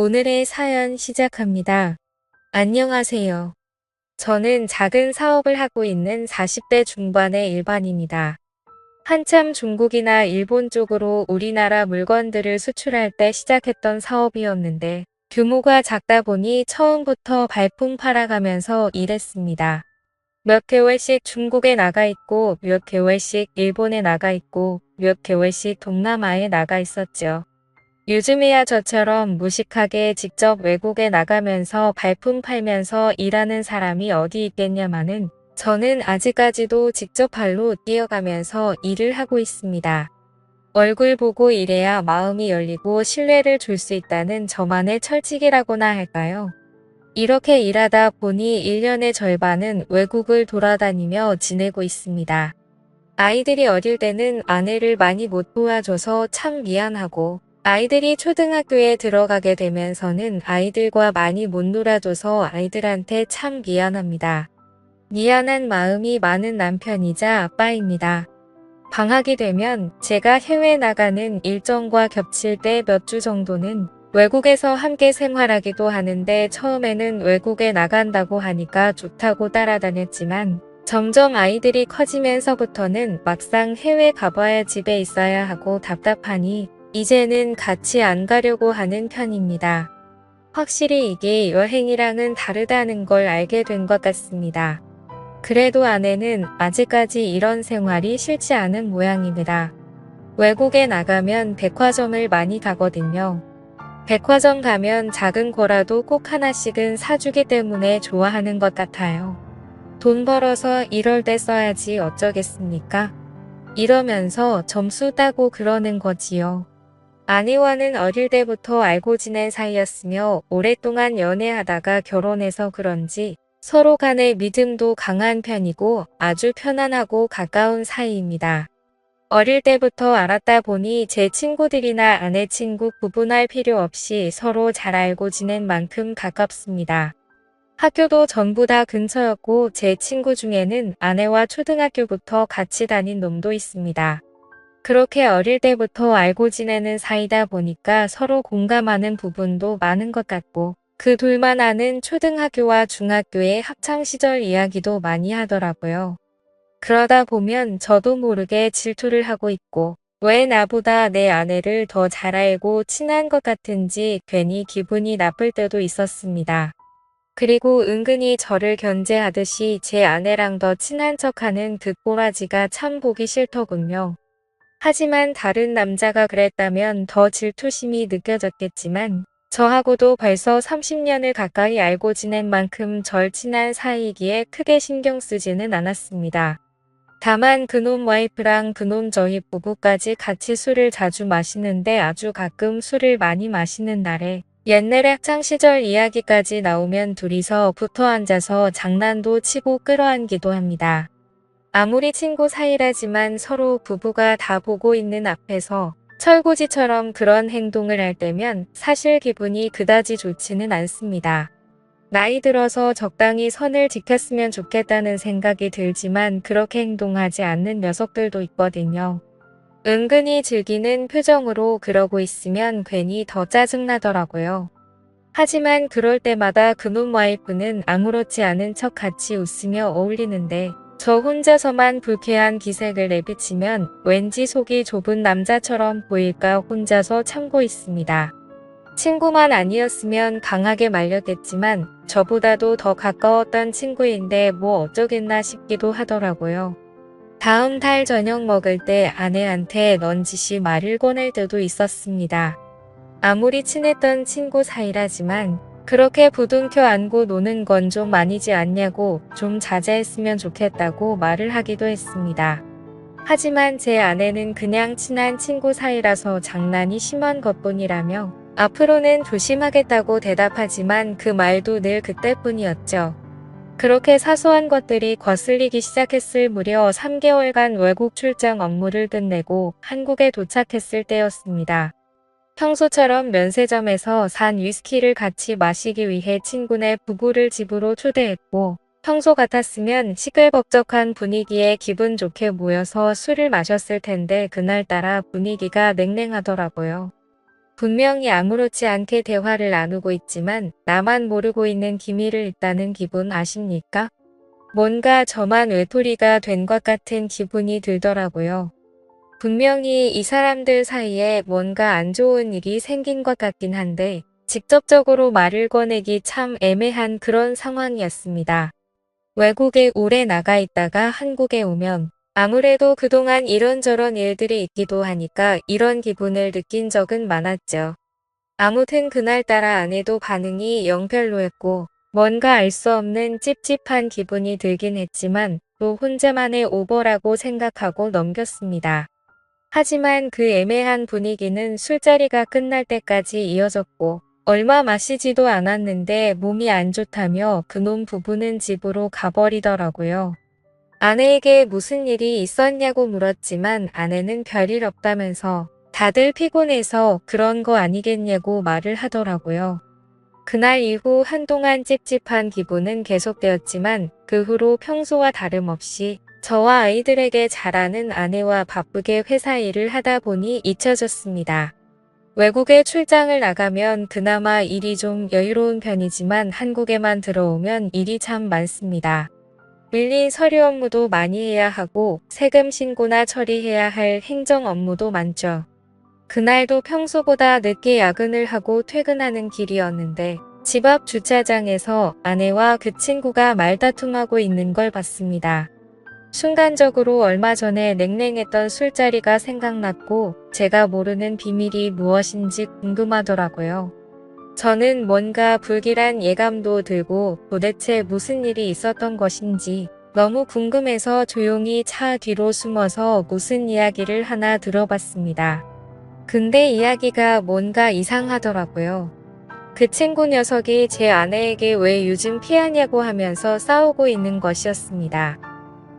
오늘의 사연 시작합니다. 안녕하세요. 저는 작은 사업을 하고 있는 40대 중반의 일반인입니다. 한참 중국이나 일본 쪽으로 우리나라 물건들을 수출할 때 시작했던 사업이었는데 규모가 작다 보니 처음부터 발품 팔아가면서 일했습니다. 몇 개월씩 중국에 나가 있고 몇 개월씩 일본에 나가 있고 몇 개월씩 동남아에 나가 있었죠. 요즘이야 저처럼 무식하게 직접 외국에 나가면서 발품 팔면서 일하는 사람이 어디 있겠냐마는 저는 아직까지도 직접 발로 뛰어가면서 일을 하고 있습니다. 얼굴 보고 일해야 마음이 열리고 신뢰를 줄 수 있다는 저만의 철칙이라고나 할까요? 이렇게 일하다 보니 1년의 절반은 외국을 돌아다니며 지내고 있습니다. 아이들이 어릴 때는 아내를 많이 못 도와줘서 참 미안하고 아이들이 초등학교에 들어가게 되면서는 아이들과 많이 못 놀아줘서 아이들한테 참 미안합니다. 미안한 마음이 많은 남편이자 아빠입니다. 방학이 되면 제가 해외 나가는 일정과 겹칠 때 몇 주 정도는 외국에서 함께 생활하기도 하는데 처음에는 외국에 나간다고 하니까 좋다고 따라다녔지만 점점 아이들이 커지면서부터는 막상 해외 가봐야 집에 있어야 하고 답답하니 이제는 같이 안 가려고 하는 편입니다. 확실히 이게 여행이랑은 다르다는 걸 알게 된 것 같습니다. 그래도 아내는 아직까지 이런 생활이 싫지 않은 모양입니다. 외국에 나가면 백화점을 많이 가거든요. 백화점 가면 작은 거라도 꼭 하나씩은 사주기 때문에 좋아하는 것 같아요. 돈 벌어서 이럴 때 써야지 어쩌겠습니까? 이러면서 점수 따고 그러는 거지요. 아내와는 어릴 때부터 알고 지낸 사이였으며 오랫동안 연애하다가 결혼해서 그런지 서로 간의 믿음도 강한 편이고 아주 편안하고 가까운 사이입니다. 어릴 때부터 알았다 보니 제 친구들이나 아내 친구 구분할 필요 없이 서로 잘 알고 지낸 만큼 가깝습니다. 학교도 전부 다 근처였고 제 친구 중에는 아내와 초등학교부터 같이 다닌 놈도 있습니다. 그렇게 어릴 때부터 알고 지내는 사이다 보니까 서로 공감하는 부분도 많은 것 같고 그 둘만 아는 초등학교와 중학교의 학창시절 이야기도 많이 하더라고요. 그러다 보면 저도 모르게 질투를 하고 있고 왜 나보다 내 아내를 더 잘 알고 친한 것 같은지 괜히 기분이 나쁠 때도 있었습니다. 그리고 은근히 저를 견제하듯이 제 아내랑 더 친한 척하는 그 꼬라지가 참 보기 싫더군요. 하지만 다른 남자가 그랬다면 더 질투심이 느껴졌겠지만 저하고도 벌써 30년을 가까이 알고 지낸 만큼 절친한 사이이기에 크게 신경 쓰지는 않았습니다. 다만 그놈 와이프랑 그놈 저희 부부까지 같이 술을 자주 마시는데 아주 가끔 술을 많이 마시는 날에 옛날 학창시절 이야기까지 나오면 둘이서 붙어 앉아서 장난도 치고 끌어안기도 합니다. 아무리 친구 사이라지만 서로 부부가 다 보고 있는 앞에서 철구지처럼 그런 행동을 할 때면 사실 기분이 그다지 좋지는 않습니다. 나이 들어서 적당히 선을 지켰으면 좋겠다는 생각이 들지만 그렇게 행동하지 않는 녀석들도 있거든요. 은근히 즐기는 표정으로 그러고 있으면 괜히 더 짜증나더라고요. 하지만 그럴 때마다 그놈 와이프는 아무렇지 않은 척 같이 웃으며 어울리는데 저 혼자서만 불쾌한 기색을 내비치면 왠지 속이 좁은 남자처럼 보일까 혼자서 참고 있습니다. 친구만 아니었으면 강하게 말렸겠지만 저보다도 더 가까웠던 친구인데 뭐 어쩌겠나 싶기도 하더라고요. 다음 달 저녁 먹을 때 아내한테 넌지시 말을 꺼낼 때도 있었습니다. 아무리 친했던 친구 사이라지만 그렇게 부둥켜 안고 노는 건 좀 아니지 않냐고 좀 자제했으면 좋겠다고 말을 하기도 했습니다. 하지만 제 아내는 그냥 친한 친구 사이라서 장난이 심한 것뿐이라며 앞으로는 조심하겠다고 대답하지만 그 말도 늘 그때뿐이었죠. 그렇게 사소한 것들이 거슬리기 시작했을 무려 3개월간 외국 출장 업무를 끝내고 한국에 도착했을 때였습니다. 평소처럼 면세점에서 산 위스키를 같이 마시기 위해 친구네 부부를 집으로 초대했고 평소 같았으면 시끌벅적한 분위기에 기분 좋게 모여서 술을 마셨을 텐데 그날따라 분위기가 냉랭하더라고요. 분명히 아무렇지 않게 대화를 나누고 있지만 나만 모르고 있는 기밀을 있다는 기분 아십니까? 뭔가 저만 외톨이가 된 것 같은 기분이 들더라고요. 분명히 이 사람들 사이에 뭔가 안 좋은 일이 생긴 것 같긴 한데 직접적으로 말을 꺼내기 참 애매한 그런 상황이었습니다. 외국에 오래 나가 있다가 한국에 오면 아무래도 그동안 이런저런 일들이 있기도 하니까 이런 기분을 느낀 적은 많았죠. 아무튼 그날따라 아내도 반응이 영 별로였고 뭔가 알 수 없는 찝찝한 기분이 들긴 했지만 또 혼자만의 오버라고 생각하고 넘겼습니다. 하지만 그 애매한 분위기는 술자리가 끝날 때까지 이어졌고 얼마 마시지도 않았는데 몸이 안 좋다며 그놈 부부는 집으로 가버리더라고요. 아내에게 무슨 일이 있었냐고 물었지만 아내는 별일 없다면서 다들 피곤해서 그런 거 아니겠냐고 말을 하더라고요. 그날 이후 한동안 찝찝한 기분은 계속되었지만 그 후로 평소와 다름없이 저와 아이들에게 잘하는 아내와 바쁘게 회사 일을 하다 보니 잊혀졌습니다. 외국에 출장을 나가면 그나마 일이 좀 여유로운 편이지만 한국에만 들어오면 일이 참 많습니다. 밀린 서류 업무도 많이 해야 하고 세금 신고나 처리해야 할 행정 업무도 많죠. 그날도 평소보다 늦게 야근을 하고 퇴근하는 길이었는데 집 앞 주차장에서 아내와 그 친구가 말다툼하고 있는 걸 봤습니다. 순간적으로 얼마 전에 냉랭했던 술자리가 생각났고 제가 모르는 비밀이 무엇인지 궁금하더라고요. 저는 뭔가 불길한 예감도 들고 도대체 무슨 일이 있었던 것인지 너무 궁금해서 조용히 차 뒤로 숨어서 무슨 이야기를 하나 들어봤습니다. 근데 이야기가 뭔가 이상하더라고요. 그 친구 녀석이 제 아내에게 왜 요즘 피하냐고 하면서 싸우고 있는 것이었습니다.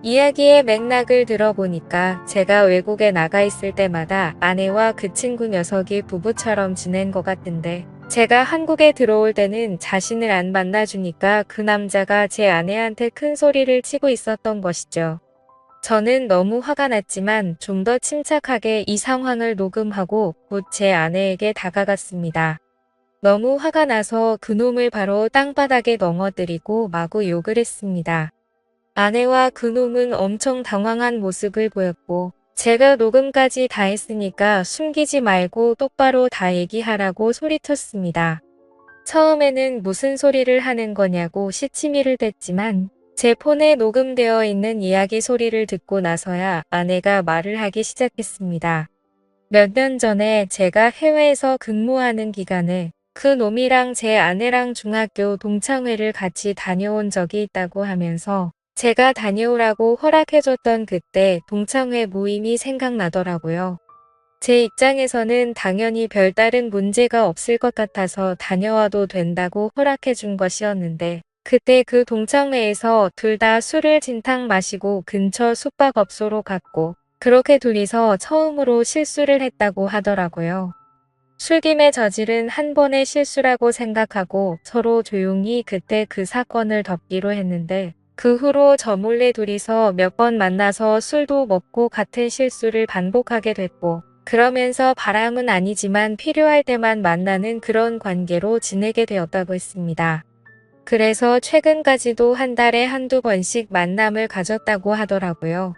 이야기의 맥락을 들어보니까 제가 외국에 나가 있을 때마다 아내와 그 친구 녀석이 부부처럼 지낸 것 같은데 제가 한국에 들어올 때는 자신을 안 만나주니까 그 남자가 제 아내한테 큰 소리를 치고 있었던 것이죠. 저는 너무 화가 났지만 좀 더 침착하게 이 상황을 녹음하고 곧 제 아내에게 다가갔습니다. 너무 화가 나서 그놈을 바로 땅바닥에 넘어뜨리고 마구 욕을 했습니다. 아내와 그놈은 엄청 당황한 모습을 보였고 제가 녹음까지 다 했으니까 숨기지 말고 똑바로 다 얘기하라고 소리쳤습니다. 처음에는 무슨 소리를 하는 거냐고 시치미를 댔지만 제 폰에 녹음되어 있는 이야기 소리를 듣고 나서야 아내가 말을 하기 시작했습니다. 몇 년 전에 제가 해외에서 근무하는 기간에 그 놈이랑 제 아내랑 중학교 동창회를 같이 다녀온 적이 있다고 하면서 제가 다녀오라고 허락해줬던 그때 동창회 모임이 생각나더라고요. 제 입장에서는 당연히 별다른 문제가 없을 것 같아서 다녀와도 된다고 허락해준 것이었는데 그때 그 동창회에서 둘 다 술을 진탕 마시고 근처 숙박업소로 갔고 그렇게 둘이서 처음으로 실수를 했다고 하더라고요. 술김에 저지른 한 번의 실수라고 생각하고 서로 조용히 그때 그 사건을 덮기로 했는데 그 후로 저 몰래 둘이서 몇 번 만나서 술도 먹고 같은 실수를 반복하게 됐고 그러면서 바람은 아니지만 필요할 때만 만나는 그런 관계로 지내게 되었다고 했습니다. 그래서 최근까지도 한 달에 한두 번씩 만남을 가졌다고 하더라고요.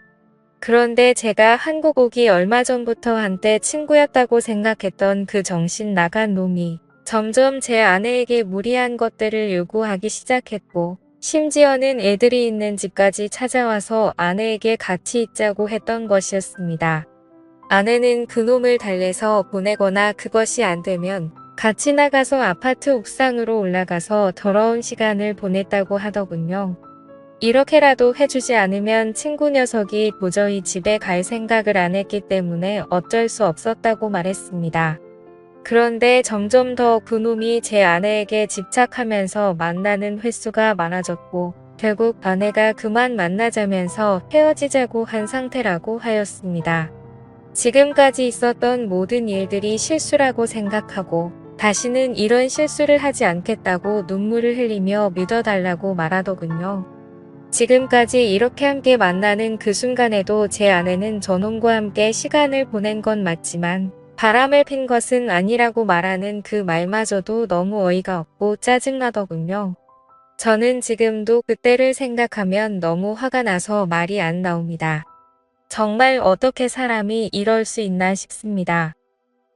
그런데 제가 한국 오기 얼마 전부터 한때 친구였다고 생각했던 그 정신 나간 놈이 점점 제 아내에게 무리한 것들을 요구하기 시작했고 심지어는 애들이 있는 집까지 찾아와서 아내에게 같이 있자고 했던 것이었습니다. 아내는 그놈을 달래서 보내거나 그것이 안 되면 같이 나가서 아파트 옥상으로 올라가서 더러운 시간을 보냈다고 하더군요. 이렇게라도 해주지 않으면 친구 녀석이 도저히 집에 갈 생각을 안 했기 때문에 어쩔 수 없었다고 말했습니다. 그런데 점점 더 그놈이 제 아내에게 집착하면서 만나는 횟수가 많아졌고 결국 아내가 그만 만나자면서 헤어지자고 한 상태라고 하였습니다. 지금까지 있었던 모든 일들이 실수라고 생각하고 다시는 이런 실수를 하지 않겠다고 눈물을 흘리며 믿어달라고 말하더군요. 지금까지 이렇게 함께 만나는 그 순간에도 제 아내는 저놈과 함께 시간을 보낸 건 맞지만 바람을 핀 것은 아니라고 말하는 그 말마저도 너무 어이가 없고 짜증나더군요. 저는 지금도 그때를 생각하면 너무 화가 나서 말이 안 나옵니다. 정말 어떻게 사람이 이럴 수 있나 싶습니다.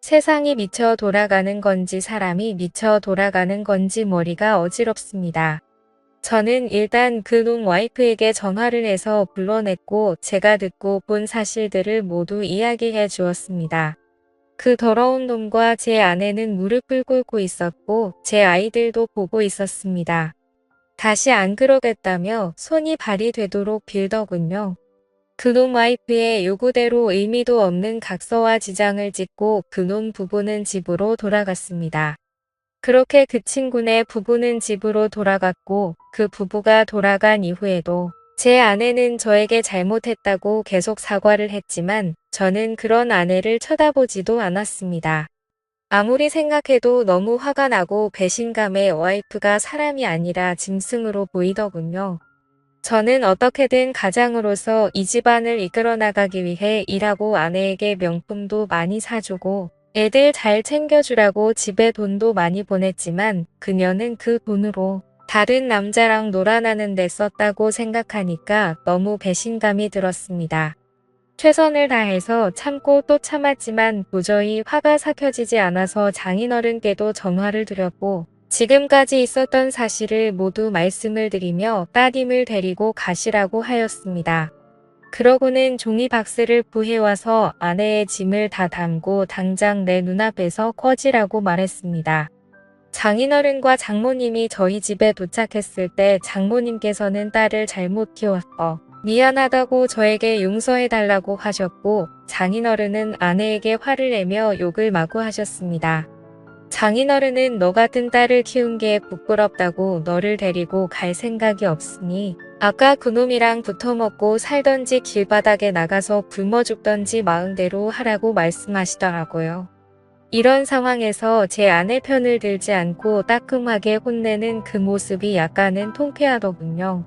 세상이 미쳐 돌아가는 건지 사람이 미쳐 돌아가는 건지 머리가 어지럽습니다. 저는 일단 그놈 와이프에게 전화를 해서 불러냈고 제가 듣고 본 사실들을 모두 이야기해 주었습니다. 그 더러운 놈과 제 아내는 무릎을 꿇고 있었고 제 아이들도 보고 있었습니다. 다시 안 그러겠다며 손이 발이 되도록 빌더군요. 그놈 와이프의 요구대로 의미도 없는 각서와 지장을 짓고 그놈 부부는 집으로 돌아갔습니다. 그렇게 그 친구네 부부는 집으로 돌아갔고 그 부부가 돌아간 이후에도 제 아내는 저에게 잘못했다고 계속 사과를 했지만 저는 그런 아내를 쳐다보지도 않았습니다. 아무리 생각해도 너무 화가 나고 배신감에 와이프가 사람이 아니라 짐승으로 보이더군요. 저는 어떻게든 가장으로서 이 집안을 이끌어 나가기 위해 일하고 아내에게 명품도 많이 사주고 애들 잘 챙겨주라고 집에 돈도 많이 보냈지만 그녀는 그 돈으로 다른 남자랑 놀아나는 데 썼다고 생각하니까 너무 배신감이 들었습니다. 최선을 다해서 참고 또 참았지만 도저히 화가 삭혀지지 않아서 장인어른께도 전화를 드렸고 지금까지 있었던 사실을 모두 말씀을 드리며 따님을 데리고 가시라고 하였습니다. 그러고는 종이박스를 구해와서 아내의 짐을 다 담고 당장 내 눈앞에서 꺼지라고 말했습니다. 장인어른과 장모님이 저희 집에 도착했을 때 장모님께서는 딸을 잘못 키웠어 미안하다고 저에게 용서해달라고 하셨고 장인어른은 아내에게 화를 내며 욕을 마구 하셨습니다. 장인어른은 너 같은 딸을 키운 게 부끄럽다고 너를 데리고 갈 생각이 없으니 아까 그놈이랑 붙어먹고 살던지 길바닥에 나가서 굶어 죽던지 마음대로 하라고 말씀하시더라고요. 이런 상황에서 제 아내 편을 들지 않고 따끔하게 혼내는 그 모습이 약간은 통쾌하더군요.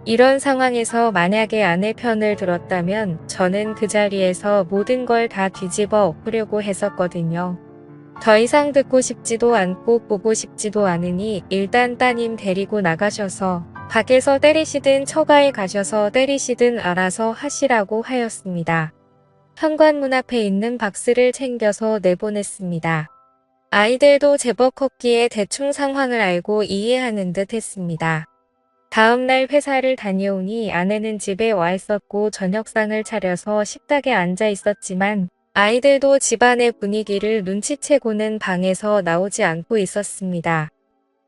이런 상황에서 만약에 아내 편을 들었다면 저는 그 자리에서 모든 걸 다 뒤집어 엎으려고 했었거든요. 더 이상 듣고 싶지도 않고 보고 싶지도 않으니 일단 따님 데리고 나가셔서 밖에서 때리시든 처가에 가셔서 때리시든 알아서 하시라고 하였습니다. 현관문 앞에 있는 박스를 챙겨서 내보냈습니다. 아이들도 제법 컸기에 대충 상황을 알고 이해하는 듯 했습니다. 다음날 회사를 다녀오니 아내는 집에 와 있었고 저녁상을 차려서 식탁에 앉아 있었지만 아이들도 집안의 분위기를 눈치채고는 방에서 나오지 않고 있었습니다.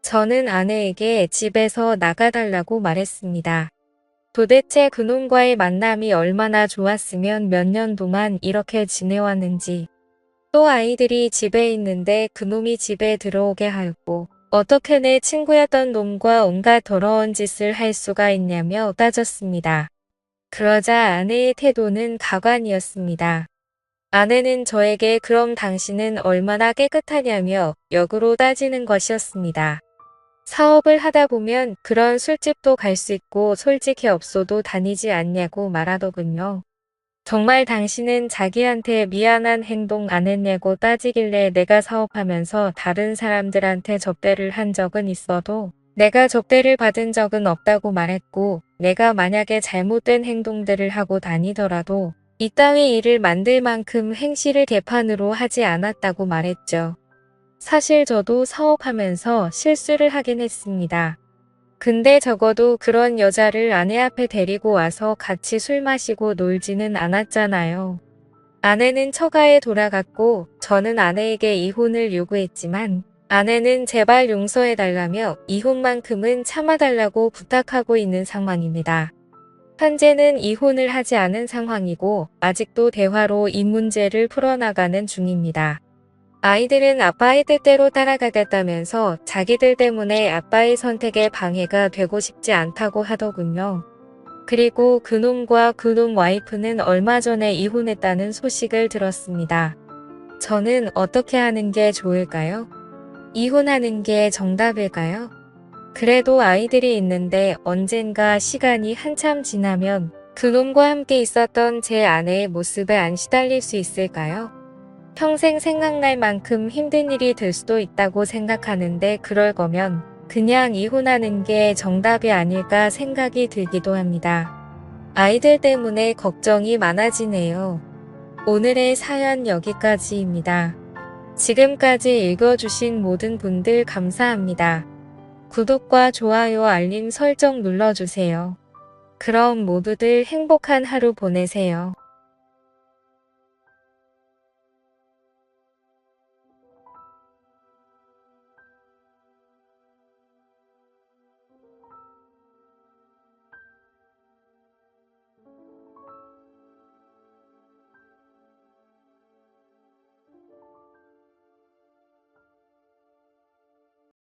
저는 아내에게 집에서 나가달라고 말했습니다. 도대체 그놈과의 만남이 얼마나 좋았으면 몇 년 동안 이렇게 지내왔는지 또 아이들이 집에 있는데 그놈이 집에 들어오게 하였고 어떻게 내 친구였던 놈과 온갖 더러운 짓을 할 수가 있냐며 따졌습니다. 그러자 아내의 태도는 가관이었습니다. 아내는 저에게 그럼 당신은 얼마나 깨끗하냐며 역으로 따지는 것이었습니다. 사업을 하다 보면 그런 술집도 갈 수 있고 솔직히 없어도 다니지 않냐고 말하더군요. 정말 당신은 자기한테 미안한 행동 안 했냐고 따지길래 내가 사업하면서 다른 사람들한테 접대를 한 적은 있어도 내가 접대를 받은 적은 없다고 말했고 내가 만약에 잘못된 행동들을 하고 다니더라도 이따위 일을 만들 만큼 행실을 개판으로 하지 않았다고 말했죠. 사실 저도 사업하면서 실수를 하긴 했습니다. 근데 적어도 그런 여자를 아내 앞에 데리고 와서 같이 술 마시고 놀지는 않았잖아요. 아내는 처가에 돌아갔고 저는 아내에게 이혼을 요구했지만 아내는 제발 용서해달라며 이혼만큼은 참아달라고 부탁하고 있는 상황입니다. 현재는 이혼을 하지 않은 상황이고 아직도 대화로 이 문제를 풀어나가는 중입니다. 아이들은 아빠의 뜻대로 따라가겠다면서 자기들 때문에 아빠의 선택에 방해가 되고 싶지 않다고 하더군요. 그리고 그놈과 그놈 와이프는 얼마 전에 이혼했다는 소식을 들었습니다. 저는 어떻게 하는 게 좋을까요? 이혼하는 게 정답일까요? 그래도 아이들이 있는데 언젠가 시간이 한참 지나면 그놈과 함께 있었던 제 아내의 모습에 안 시달릴 수 있을까요? 평생 생각날 만큼 힘든 일이 될 수도 있다고 생각하는데 그럴 거면 그냥 이혼하는 게 정답이 아닐까 생각이 들기도 합니다. 아이들 때문에 걱정이 많아지네요. 오늘의 사연 여기까지입니다. 지금까지 읽어주신 모든 분들 감사합니다. 구독과 좋아요 알림 설정 눌러주세요. 그럼 모두들 행복한 하루 보내세요.